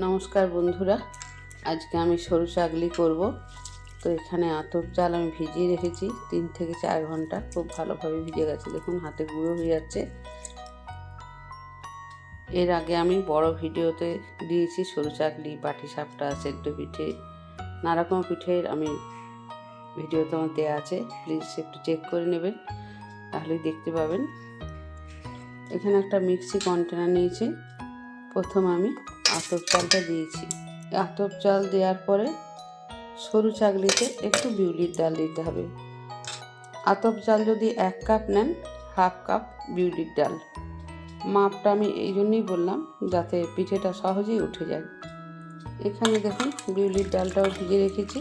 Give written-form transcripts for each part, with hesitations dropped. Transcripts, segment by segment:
নমস্কার বন্ধুরা, আজকে আমি সরু চাগলি করব। তো এখানে আতপ চাল আমি ভিজিয়ে রেখেছি 3 থেকে 4 ঘন্টা। খুব ভালোভাবে ভিজে গেছে, দেখুন হাতে গুঁড়ো হয়ে যাচ্ছে। এর আগে আমি বড় ভিডিওতে দিয়েছি সরু চাগলি, পাটিসাপটা, সেদ্ধ পিঠে, নানা রকম পিঠের আমি ভিডিওতে আমার দেওয়া আছে, প্লিজ একটু চেক করে নেবেন, তাহলেই দেখতে পাবেন। এখানে একটা মিক্সি কন্টেনার নিয়েছি। প্রথম আমি আতপ চালটা দিয়েছি। আতপ চাল দেওয়ার পরে সরু চাগলিতে একটু বিউলির ডাল দিতে হবে। আতপ চাল যদি 1 কাপ নেন, 1/2 কাপ বিউলির ডাল। মাপটা আমি এই জন্যই বললাম যাতে পিঠেটা সহজেই উঠে যায়। এখানে দেখুন বিউলির ডালটাও ভিজে রেখেছি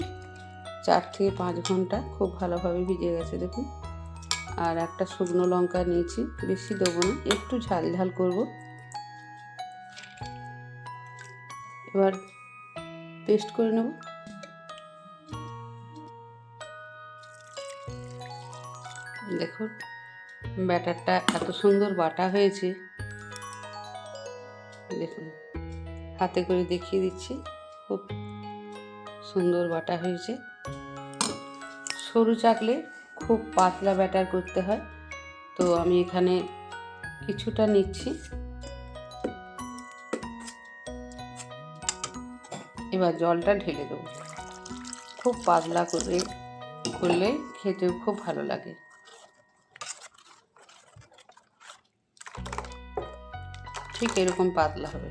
4 থেকে 5 ঘন্টা, খুব ভালোভাবে ভিজে গেছে দেখুন। আর একটা শুকনো লঙ্কা নিয়েছি, বেশি দেবো না, একটু ঝাল ঝাল করব। এবার পেস্ট করে নেব। দেখুন ব্যাটারটা এত সুন্দর বাটা হয়েছে, দেখুন হাতে করে দেখিয়ে দিচ্ছি, খুব সুন্দর বাটা হয়েছে। সরু চাকলে খুব পাতলা ব্যাটার করতে হয়, তো আমি এখানে কিছুটা নিচ্ছি। এবার জলটা ঢেলে দেবো। খুব পাতলা করে করলে খেতেও খুব ভালো লাগে। ঠিক এরকম পাতলা হবে।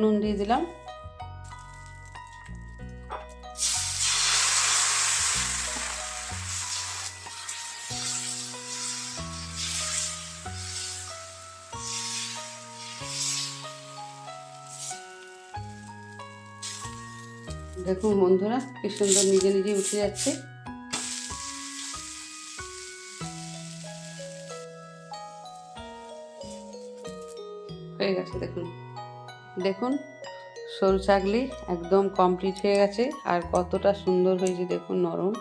নুন দিয়ে দিলাম। দেখুন বন্ধুরা, কি সুন্দর নিজে নিজে উঠে যাচ্ছে। হয়ে গেছে দেখুন। দেখুন সরু চাগলি একদম কমপ্লিট হয়ে গেছে, আর কতটা সুন্দর হয়েছে দেখুন, নরম।